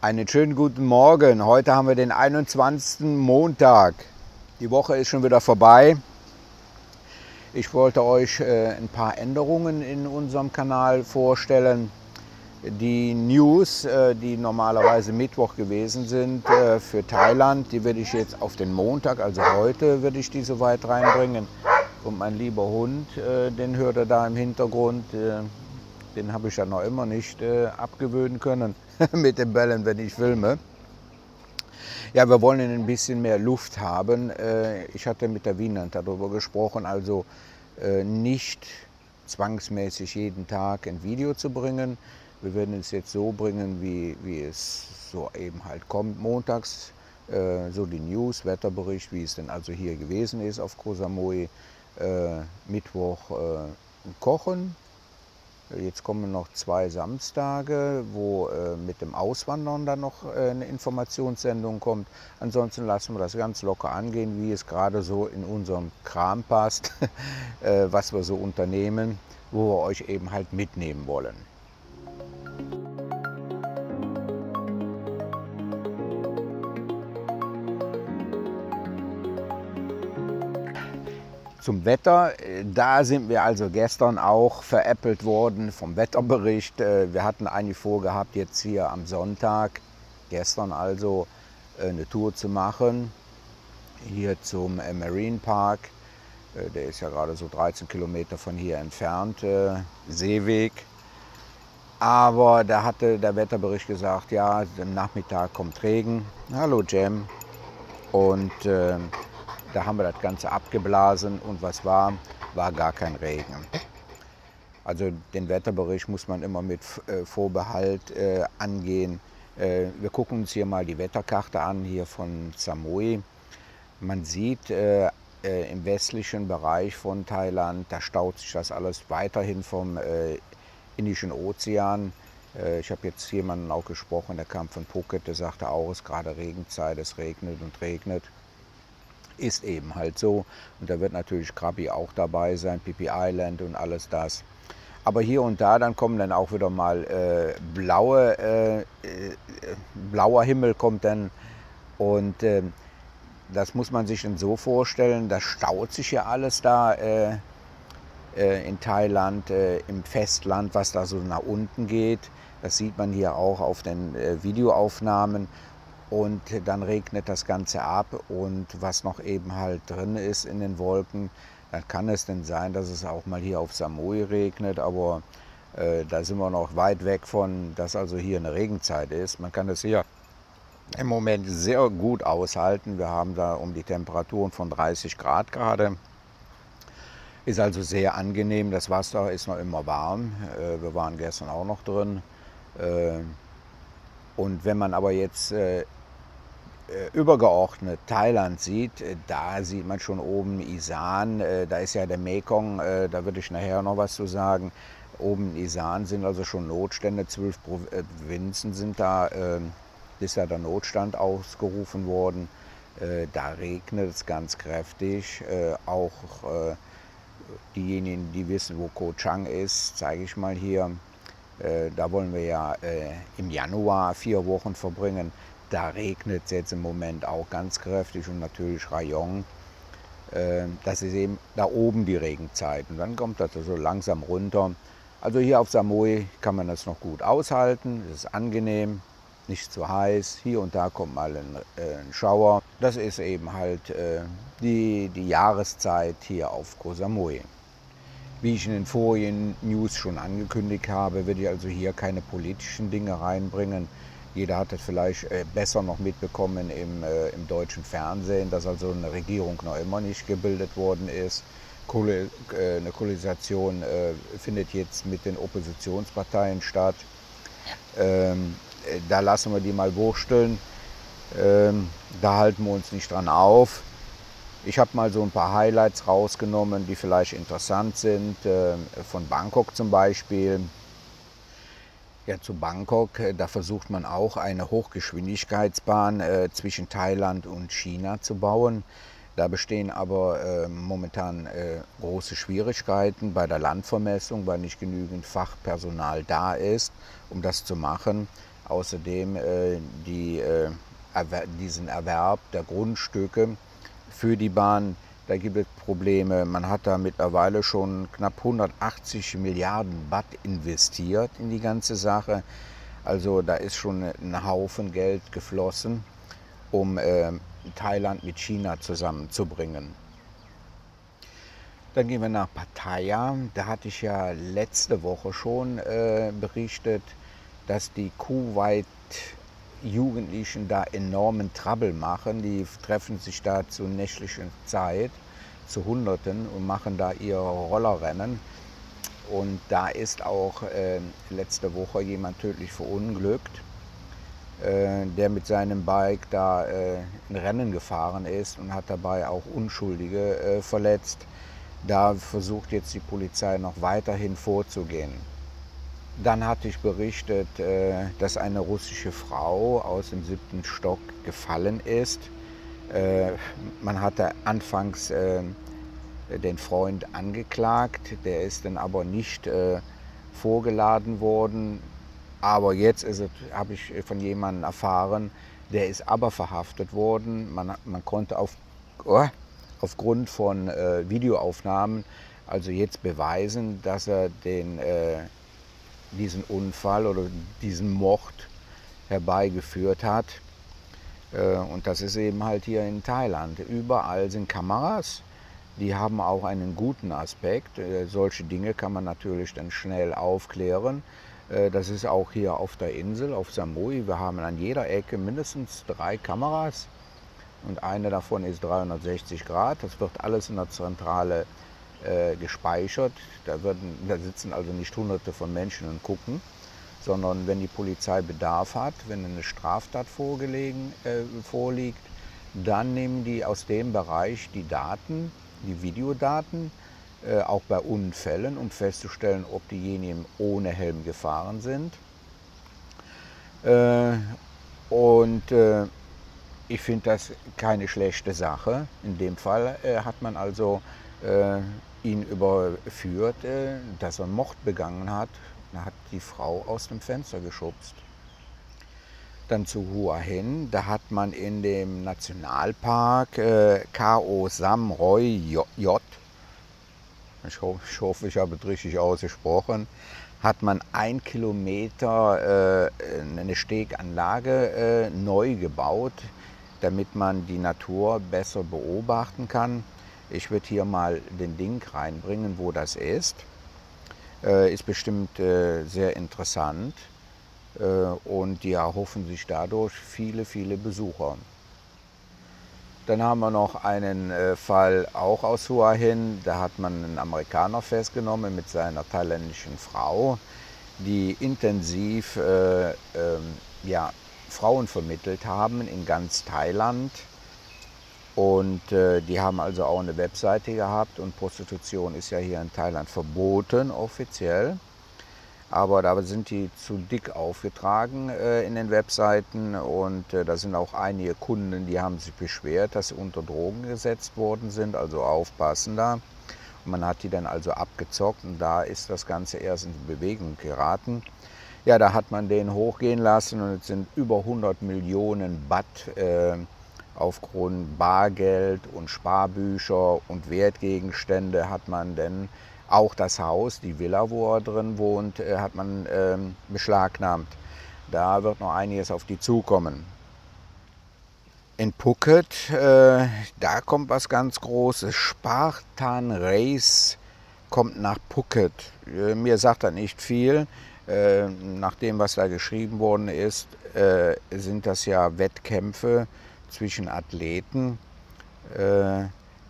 Einen schönen guten Morgen. Heute haben wir den 21. Montag. Die Woche ist schon wieder vorbei. Ich wollte euch ein paar Änderungen in unserem Kanal vorstellen. Die News, die normalerweise Mittwoch gewesen sind für Thailand, die werde ich jetzt auf den Montag, also heute, werde ich die soweit reinbringen. Und mein lieber Hund, den hört ihr da im Hintergrund, den habe ich ja noch immer nicht abgewöhnen können mit den Bällen, wenn ich filme. Ja, wir wollen ein bisschen mehr Luft haben. Ich hatte mit der Wienand darüber gesprochen, also nicht zwangsmäßig jeden Tag ein Video zu bringen. Wir werden es jetzt so bringen, wie es so eben halt kommt. Montags so die News, Wetterbericht, wie es denn also hier gewesen ist auf Koh Samui. Mittwoch Kochen. Jetzt kommen noch 2 Samstage, wo mit dem Auswandern dann noch eine Informationssendung kommt. Ansonsten lassen wir das ganz locker angehen, wie es gerade so in unserem Kram passt, was wir so unternehmen, wo wir euch eben halt mitnehmen wollen. Zum Wetter, da sind wir also gestern auch veräppelt worden vom Wetterbericht. Wir hatten eigentlich vorgehabt, jetzt hier am Sonntag, gestern also, eine Tour zu machen, hier zum Marine Park. Der ist ja gerade so 13 Kilometer von hier entfernt, Seeweg. Aber da hatte der Wetterbericht gesagt, ja, am Nachmittag kommt Regen. Hallo Jem. Und da haben wir das Ganze abgeblasen und was war gar kein Regen. Also den Wetterbericht muss man immer mit Vorbehalt angehen. Wir gucken uns hier mal die Wetterkarte an, hier von Samui. Man sieht im westlichen Bereich von Thailand, da staut sich das alles weiterhin vom Indischen Ozean. Ich habe jetzt jemanden auch gesprochen, der kam von Phuket, der sagte auch, es ist gerade Regenzeit, es regnet und regnet. Ist eben halt so. Und da wird natürlich Krabi auch dabei sein, Phi Phi Island und alles das. Aber hier und da, dann kommen dann auch wieder mal blauer Himmel kommt dann. Und das muss man sich dann so vorstellen, das staut sich ja alles da in Thailand, im Festland, was da so nach unten geht. Das sieht man hier auch auf den Videoaufnahmen. Und dann regnet das Ganze ab und was noch eben halt drin ist in den Wolken, dann kann es denn sein, dass es auch mal hier auf Samui regnet, aber da sind wir noch weit weg von, dass also hier eine Regenzeit ist. Man kann es hier im Moment sehr gut aushalten. Wir haben da um die Temperaturen von 30 Grad gerade. Ist also sehr angenehm, das Wasser ist noch immer warm. Wir waren gestern auch noch drin. Und wenn man aber jetzt übergeordnet Thailand sieht, da sieht man schon oben Isan, da ist ja der Mekong, da würde ich nachher noch was zu sagen. Oben in Isan sind also schon Notstände, 12 Provinzen sind da, ist ja der Notstand ausgerufen worden. Da regnet es ganz kräftig, auch diejenigen, die wissen, wo Koh Chang ist, zeige ich mal hier. Da wollen wir ja im Januar 4 Wochen verbringen. Da regnet es jetzt im Moment auch ganz kräftig und natürlich Rayong. Das ist eben da oben die Regenzeit und dann kommt das so langsam runter. Also hier auf Samui kann man das noch gut aushalten, es ist angenehm, nicht zu heiß. Hier und da kommt mal ein Schauer. Das ist eben halt die Jahreszeit hier auf Koh Samui. Wie ich in den vorigen News schon angekündigt habe, werde ich also hier keine politischen Dinge reinbringen. Jeder hat es vielleicht besser noch mitbekommen im deutschen Fernsehen, dass also eine Regierung noch immer nicht gebildet worden ist. Eine Koalition findet jetzt mit den Oppositionsparteien statt. Da lassen wir die mal wursteln. Da halten wir uns nicht dran auf. Ich habe mal so ein paar Highlights rausgenommen, die vielleicht interessant sind, von Bangkok zum Beispiel. Ja, zu Bangkok, da versucht man auch eine Hochgeschwindigkeitsbahn zwischen Thailand und China zu bauen. Da bestehen aber momentan große Schwierigkeiten bei der Landvermessung, weil nicht genügend Fachpersonal da ist, um das zu machen. Außerdem diesen Erwerb der Grundstücke für die Bahn, da gibt es Probleme. Man hat da mittlerweile schon knapp 180 Milliarden Baht investiert in die ganze Sache. Also da ist schon ein Haufen Geld geflossen, um Thailand mit China zusammenzubringen. Dann gehen wir nach Pattaya. Da hatte ich ja letzte Woche schon berichtet, dass die Kuwait-Jugendlichen da enormen Trouble machen. Die treffen sich da zur nächtlichen Zeit, zu Hunderten, und machen da ihre Rollerrennen. Und da ist auch letzte Woche jemand tödlich verunglückt, der mit seinem Bike da ein Rennen gefahren ist und hat dabei auch Unschuldige verletzt. Da versucht jetzt die Polizei noch weiterhin vorzugehen. Dann hatte ich berichtet, dass eine russische Frau aus dem 7. Stock gefallen ist. Man hatte anfangs den Freund angeklagt, der ist dann aber nicht vorgeladen worden. Aber jetzt habe ich von jemandem erfahren, der ist aber verhaftet worden. Man konnte aufgrund von Videoaufnahmen also jetzt beweisen, dass er diesen Unfall oder diesen Mord herbeigeführt hat. Und das ist eben halt hier in Thailand. Überall sind Kameras, die haben auch einen guten Aspekt. Solche Dinge kann man natürlich dann schnell aufklären. Das ist auch hier auf der Insel, auf Samui. Wir haben an jeder Ecke mindestens 3 Kameras. Und eine davon ist 360 Grad. Das wird alles in der Zentrale gespeichert. Da sitzen also nicht Hunderte von Menschen und gucken, sondern wenn die Polizei Bedarf hat, wenn eine Straftat vorliegt, dann nehmen die aus dem Bereich die Daten, die Videodaten, auch bei Unfällen, um festzustellen, ob diejenigen ohne Helm gefahren sind. Ich finde das keine schlechte Sache. In dem Fall hat man also ihn überführt, dass er einen Mord begangen hat. Er hat die Frau aus dem Fenster geschubst. Dann zu Hua Hin, da hat man in dem Nationalpark Khao Sam Roi Yot, ich hoffe, ich habe es richtig ausgesprochen, hat man 1 Kilometer eine Steganlage neu gebaut, damit man die Natur besser beobachten kann. Ich würde hier mal den Link reinbringen, wo das ist. Ist bestimmt sehr interessant und die erhoffen sich dadurch viele, viele Besucher. Dann haben wir noch einen Fall auch aus Hua Hin. Da hat man einen Amerikaner festgenommen mit seiner thailändischen Frau, die intensiv Frauen vermittelt haben in ganz Thailand. Und die haben also auch eine Webseite gehabt, und Prostitution ist ja hier in Thailand verboten offiziell. Aber da sind die zu dick aufgetragen in den Webseiten, und da sind auch einige Kunden, die haben sich beschwert, dass sie unter Drogen gesetzt worden sind, also aufpassen da. Und man hat die dann also abgezockt, und da ist das Ganze erst in Bewegung geraten. Ja, da hat man den hochgehen lassen, und es sind über 100 Millionen Baht aufgrund Bargeld und Sparbücher und Wertgegenstände hat man denn auch das Haus, die Villa, wo er drin wohnt, hat man beschlagnahmt. Da wird noch einiges auf die zukommen. In Phuket, da kommt was ganz Großes. Spartan Race kommt nach Phuket. Mir sagt das nicht viel. Nach dem, was da geschrieben worden ist, sind das ja Wettkämpfe zwischen Athleten,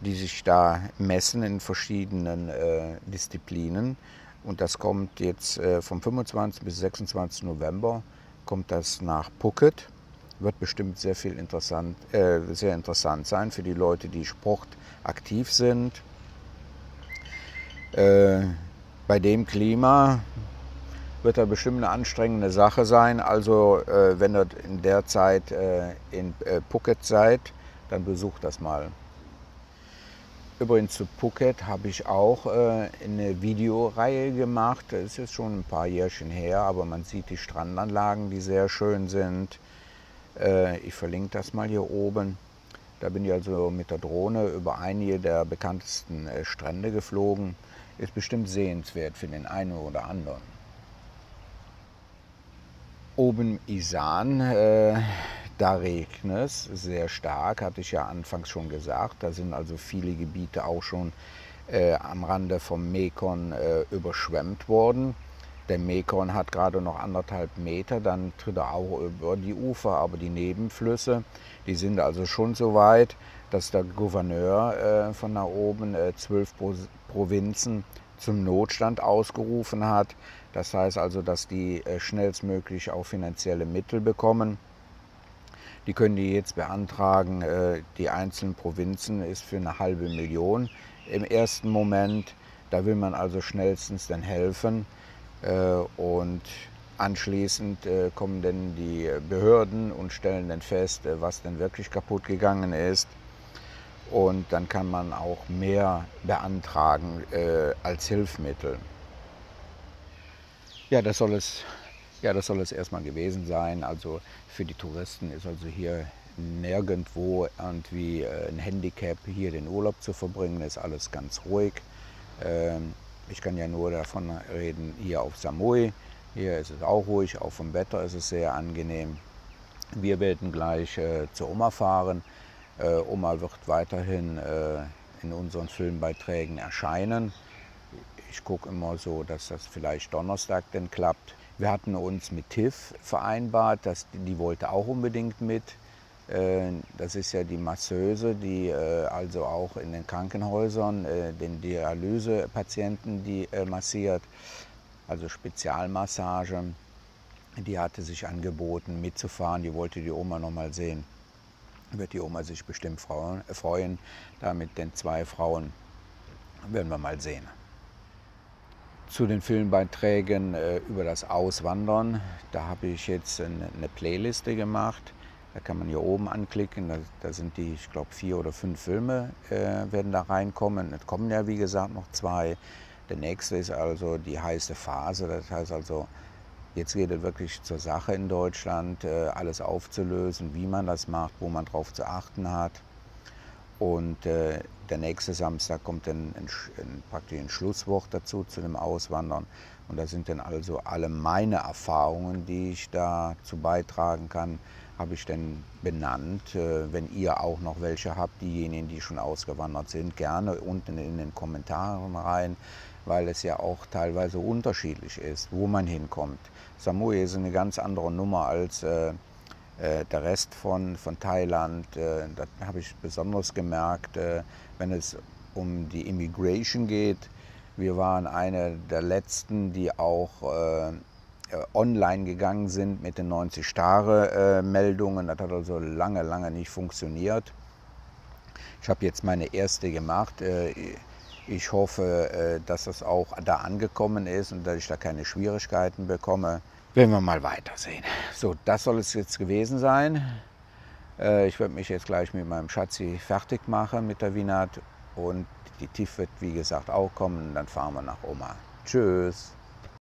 die sich da messen in verschiedenen Disziplinen. Und das kommt jetzt vom 25. bis 26. November kommt das nach Phuket. Wird bestimmt sehr interessant sein für die Leute, die sportaktiv sind. Bei dem Klima wird da bestimmt eine anstrengende Sache sein. Also wenn ihr in der Zeit in Phuket seid, dann besucht das mal. Übrigens zu Phuket habe ich auch eine Videoreihe gemacht. Das ist jetzt schon ein paar Jährchen her, aber man sieht die Strandanlagen, die sehr schön sind. Ich verlinke das mal hier oben. Da bin ich also mit der Drohne über einige der bekanntesten Strände geflogen. Ist bestimmt sehenswert für den einen oder anderen. Oben im Isan, da regnet es sehr stark, hatte ich ja anfangs schon gesagt. Da sind also viele Gebiete auch schon am Rande vom Mekong überschwemmt worden. Der Mekong hat gerade noch 1,5 Meter, dann tritt er auch über die Ufer, aber die Nebenflüsse, die sind also schon so weit, dass der Gouverneur von da oben 12 Provinzen zum Notstand ausgerufen hat. Das heißt also, dass die schnellstmöglich auch finanzielle Mittel bekommen. Die können die jetzt beantragen. Die einzelnen Provinzen ist für eine halbe Million im ersten Moment. Da will man also schnellstens dann helfen. Und anschließend kommen dann die Behörden und stellen dann fest, was denn wirklich kaputt gegangen ist. Und dann kann man auch mehr beantragen als Hilfsmittel. Ja, das soll es erstmal gewesen sein. Also für die Touristen ist also hier nirgendwo irgendwie ein Handicap, hier den Urlaub zu verbringen. Ist alles ganz ruhig. Ich kann ja nur davon reden, hier auf Samui. Hier ist es auch ruhig, auch vom Wetter ist es sehr angenehm. Wir werden gleich zur Oma fahren. Oma wird weiterhin in unseren Filmbeiträgen erscheinen. Ich gucke immer so, dass das vielleicht Donnerstag denn klappt. Wir hatten uns mit Tiff vereinbart, die wollte auch unbedingt mit. Das ist ja die Masseuse, die also auch in den Krankenhäusern den Dialysepatienten massiert, also Spezialmassage. Die hatte sich angeboten mitzufahren, die wollte die Oma noch mal sehen. Wird die Oma sich bestimmt freuen. Da mit den 2 Frauen werden wir mal sehen. Zu den Filmbeiträgen über das Auswandern, da habe ich jetzt eine Playliste gemacht. Da kann man hier oben anklicken, da sind die, ich glaube 4 oder 5 Filme werden da reinkommen. Es kommen ja wie gesagt noch 2. Der nächste ist also die heiße Phase, das heißt also, jetzt geht es wirklich zur Sache in Deutschland, alles aufzulösen, wie man das macht, wo man drauf zu achten hat. Und der nächste Samstag kommt dann praktisch ein Schlusswort dazu, zu dem Auswandern. Und da sind dann also alle meine Erfahrungen, die ich dazu beitragen kann, habe ich dann benannt. Wenn ihr auch noch welche habt, diejenigen, die schon ausgewandert sind, gerne unten in den Kommentaren rein, weil es ja auch teilweise unterschiedlich ist, wo man hinkommt. Samui ist eine ganz andere Nummer als der Rest von Thailand. Das habe ich besonders gemerkt, wenn es um die Immigration geht. Wir waren eine der letzten, die auch online gegangen sind mit den 90-Tage-Meldungen. Das hat also lange nicht funktioniert. Ich habe jetzt meine erste gemacht. Ich hoffe, dass das auch da angekommen ist und dass ich da keine Schwierigkeiten bekomme. Werden wir mal weitersehen. So, das soll es jetzt gewesen sein. Ich werde mich jetzt gleich mit meinem Schatzi fertig machen mit der Vinat und die Tiff wird wie gesagt auch kommen. Dann fahren wir nach Oma. Tschüss.